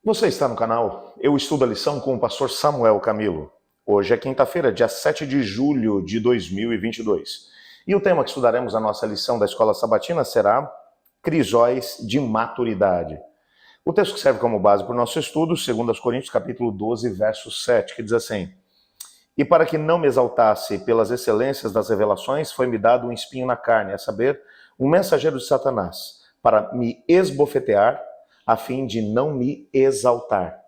Você está no canal Eu Estudo a Lição com o pastor Samuel Camilo. Hoje é quinta-feira, dia 7 de julho de 2022. E o tema que estudaremos na nossa lição da Escola Sabatina será Crisóis de Maturidade. O texto que serve como base para o nosso estudo, 2 Coríntios capítulo 12, verso 7, que diz assim: E para que não me exaltasse pelas excelências das revelações, foi-me dado um espinho na carne, a saber, um mensageiro de Satanás, para me esbofetear, a fim de não me exaltar.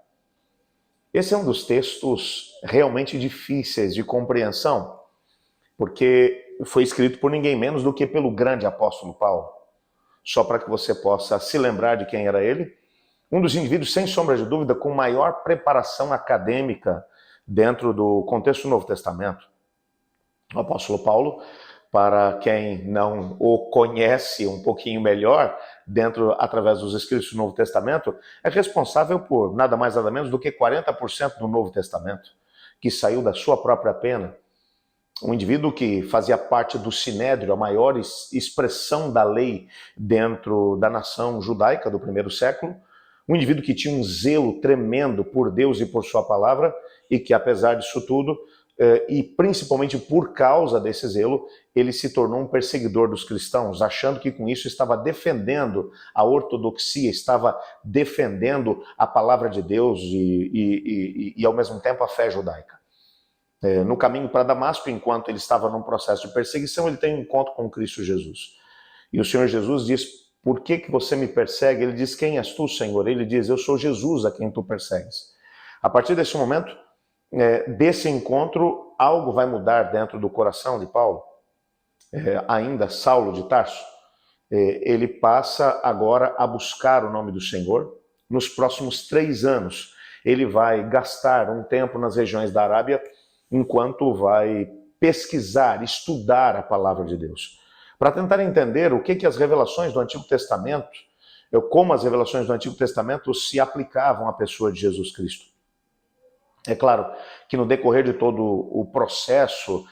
Esse é um dos textos realmente difíceis de compreensão, porque foi escrito por ninguém menos do que pelo grande apóstolo Paulo. Só para que você possa se lembrar de quem era ele, um dos indivíduos, sem sombra de dúvida, com maior preparação acadêmica dentro do contexto do Novo Testamento. O apóstolo Paulo, para quem não o conhece um pouquinho melhor, através dos escritos do Novo Testamento, é responsável por nada mais nada menos do que 40% do Novo Testamento, que saiu da sua própria pena. Um indivíduo que fazia parte do Sinédrio, a maior expressão da lei dentro da nação judaica do primeiro século, um indivíduo que tinha um zelo tremendo por Deus e por sua palavra, e que apesar disso tudo, e principalmente por causa desse zelo, ele se tornou um perseguidor dos cristãos, achando que com isso estava defendendo a ortodoxia, estava defendendo a palavra de Deus e ao mesmo tempo a fé judaica. No caminho para Damasco, enquanto ele estava num processo de perseguição, ele tem um encontro com Cristo Jesus. E o Senhor Jesus diz: por que você me persegue? Ele diz: quem és tu, Senhor? Ele diz: eu sou Jesus a quem tu persegues. A partir desse momento, desse encontro, algo vai mudar dentro do coração de Paulo. Ainda Saulo de Tarso, ele passa agora a buscar o nome do Senhor. Nos próximos 3 anos, ele vai gastar um tempo nas regiões da Arábia, enquanto vai pesquisar, estudar a palavra de Deus, para tentar entender o que as revelações do Antigo Testamento, como as revelações do Antigo Testamento se aplicavam à pessoa de Jesus Cristo. É claro que no decorrer de todo o processo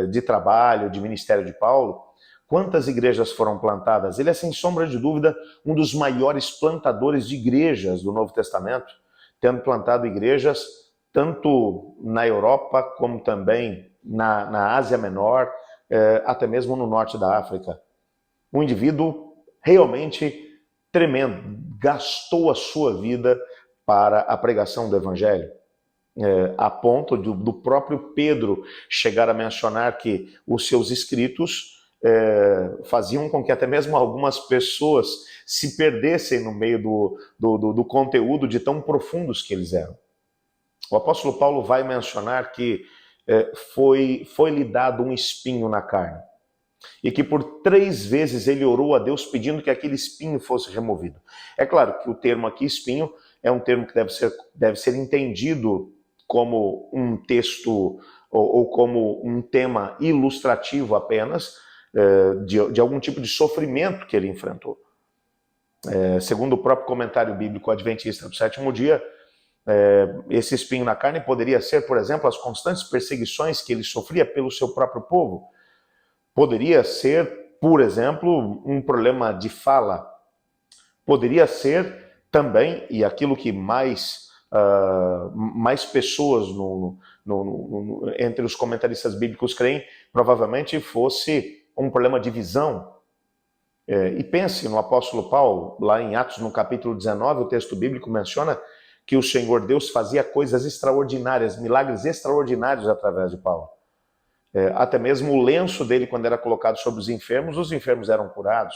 de trabalho, de ministério de Paulo, quantas igrejas foram plantadas? Ele é, sem sombra de dúvida, um dos maiores plantadores de igrejas do Novo Testamento, tendo plantado igrejas tanto na Europa como também na Ásia Menor, até mesmo no norte da África. Um indivíduo realmente tremendo, gastou a sua vida para a pregação do Evangelho. A ponto do próprio Pedro chegar a mencionar que os seus escritos faziam com que até mesmo algumas pessoas se perdessem no meio do conteúdo de tão profundos que eles eram. O apóstolo Paulo vai mencionar que foi-lhe dado um espinho na carne, e que por 3 vezes ele orou a Deus pedindo que aquele espinho fosse removido. É claro que o termo aqui, espinho, é um termo que deve ser entendido como um texto ou como um tema ilustrativo apenas de algum tipo de sofrimento que ele enfrentou. Segundo o próprio comentário bíblico adventista do 7º dia, esse espinho na carne poderia ser, por exemplo, as constantes perseguições que ele sofria pelo seu próprio povo. Poderia ser, por exemplo, um problema de fala. Poderia ser também, e aquilo que mais pessoas entre os comentaristas bíblicos creem, provavelmente fosse um problema de visão. E pense no apóstolo Paulo, lá em Atos, no capítulo 19, o texto bíblico menciona que o Senhor Deus fazia coisas extraordinárias, milagres extraordinários através de Paulo. Até mesmo o lenço dele, quando era colocado sobre os enfermos eram curados.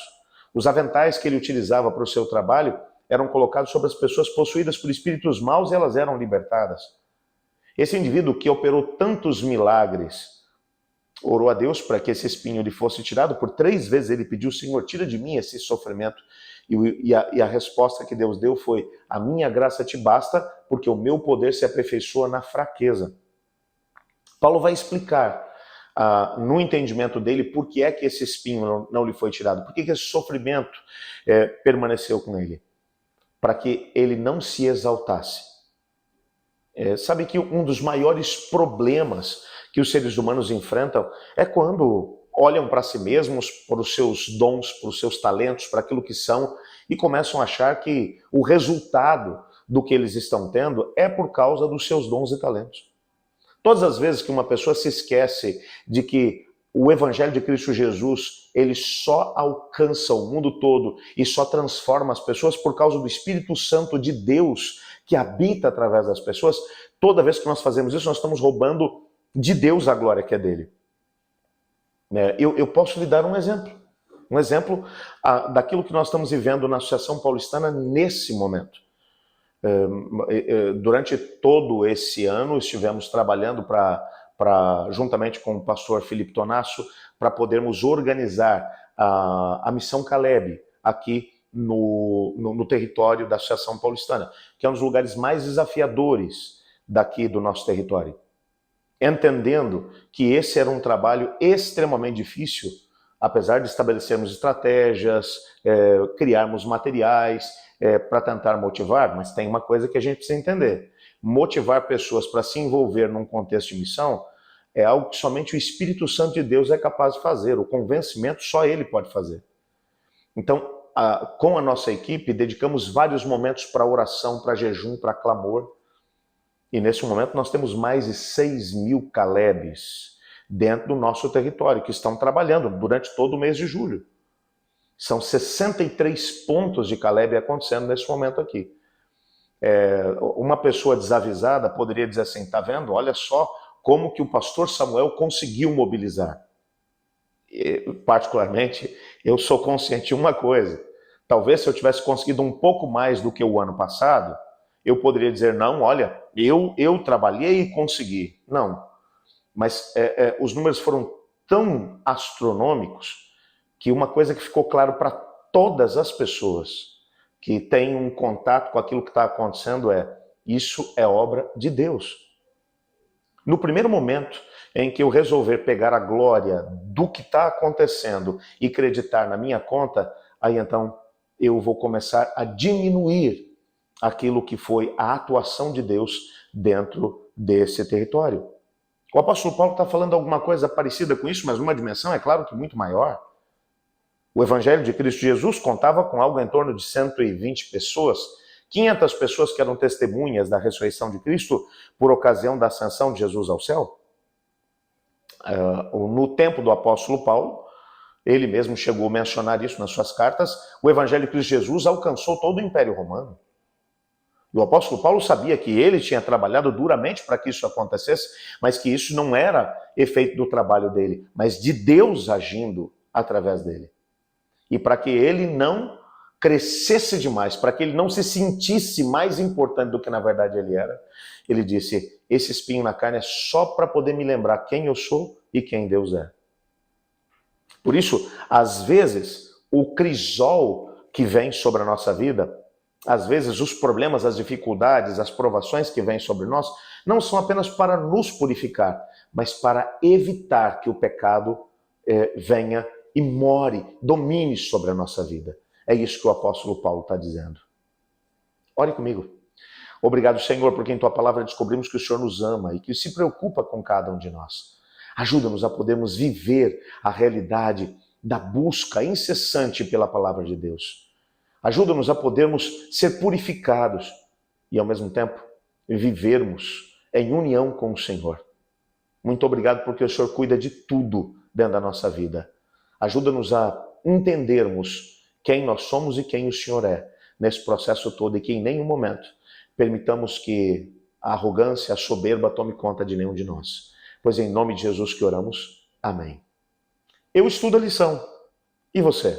Os aventais que ele utilizava para o seu trabalho eram colocados sobre as pessoas possuídas por espíritos maus e elas eram libertadas. Esse indivíduo que operou tantos milagres, orou a Deus para que esse espinho lhe fosse tirado. Por 3 vezes ele pediu: Senhor, tira de mim esse sofrimento. E a resposta que Deus deu foi: a minha graça te basta, porque o meu poder se aperfeiçoa na fraqueza. Paulo vai explicar, no entendimento dele, por que é que esse espinho não lhe foi tirado, por que esse sofrimento permaneceu com ele. Para que ele não se exaltasse. Sabe que um dos maiores problemas que os seres humanos enfrentam é quando olham para si mesmos, para os seus dons, para os seus talentos, para aquilo que são, e começam a achar que o resultado do que eles estão tendo é por causa dos seus dons e talentos. Todas as vezes que uma pessoa se esquece de que o Evangelho de Cristo Jesus, ele só alcança o mundo todo e só transforma as pessoas por causa do Espírito Santo de Deus que habita através das pessoas, toda vez que nós fazemos isso, nós estamos roubando de Deus a glória que é dele. Eu posso lhe dar um exemplo daquilo que nós estamos vivendo na Associação Paulistana nesse momento. Durante todo esse ano estivemos trabalhando juntamente com o pastor Felipe Tonasso para podermos organizar a Missão Caleb aqui no território da Associação Paulistana, que é um dos lugares mais desafiadores daqui do nosso território. Entendendo que esse era um trabalho extremamente difícil, apesar de estabelecermos estratégias, criarmos materiais para tentar motivar, mas tem uma coisa que a gente precisa entender. Motivar pessoas para se envolver num contexto de missão é algo que somente o Espírito Santo de Deus é capaz de fazer. O convencimento só ele pode fazer. Então, com a nossa equipe, dedicamos vários momentos para oração, para jejum, para clamor. E nesse momento nós temos mais de 6.000 Calebs dentro do nosso território, que estão trabalhando durante todo o mês de julho. São 63 pontos de Caleb acontecendo nesse momento aqui. Uma pessoa desavisada poderia dizer assim, tá vendo? Olha só como que o pastor Samuel conseguiu mobilizar. Particularmente, eu sou consciente de uma coisa. Talvez se eu tivesse conseguido um pouco mais do que o ano passado, eu poderia dizer, não, olha, eu trabalhei e consegui. Não. Mas os números foram tão astronômicos que uma coisa que ficou claro para todas as pessoas que têm um contato com aquilo que está acontecendo isso é obra de Deus. No primeiro momento em que eu resolver pegar a glória do que está acontecendo e acreditar na minha conta, aí então eu vou começar a diminuir aquilo que foi a atuação de Deus dentro desse território. O apóstolo Paulo está falando alguma coisa parecida com isso, mas numa dimensão, é claro que muito maior. O Evangelho de Cristo Jesus contava com algo em torno de 120 pessoas, 500 pessoas que eram testemunhas da ressurreição de Cristo por ocasião da ascensão de Jesus ao céu. No tempo do apóstolo Paulo, ele mesmo chegou a mencionar isso nas suas cartas, o Evangelho de Cristo Jesus alcançou todo o Império Romano. E o apóstolo Paulo sabia que ele tinha trabalhado duramente para que isso acontecesse, mas que isso não era efeito do trabalho dele, mas de Deus agindo através dele. E para que ele não crescesse demais, para que ele não se sentisse mais importante do que na verdade ele era, ele disse, esse espinho na carne é só para poder me lembrar quem eu sou e quem Deus é. Por isso, às vezes, o crisol que vem sobre a nossa vida, às vezes os problemas, as dificuldades, as provações que vêm sobre nós, não são apenas para nos purificar, mas para evitar que o pecado venha e more, domine sobre a nossa vida. É isso que o apóstolo Paulo está dizendo. Ore comigo. Obrigado, Senhor, porque em Tua palavra descobrimos que o Senhor nos ama e que se preocupa com cada um de nós. Ajuda-nos a podermos viver a realidade da busca incessante pela palavra de Deus. Ajuda-nos a podermos ser purificados e, ao mesmo tempo, vivermos em união com o Senhor. Muito obrigado porque o Senhor cuida de tudo dentro da nossa vida. Ajuda-nos a entendermos quem nós somos e quem o Senhor é nesse processo todo e que em nenhum momento permitamos que a arrogância, a soberba tome conta de nenhum de nós. Pois em nome de Jesus que oramos. Amém. Eu estudo a lição. E você?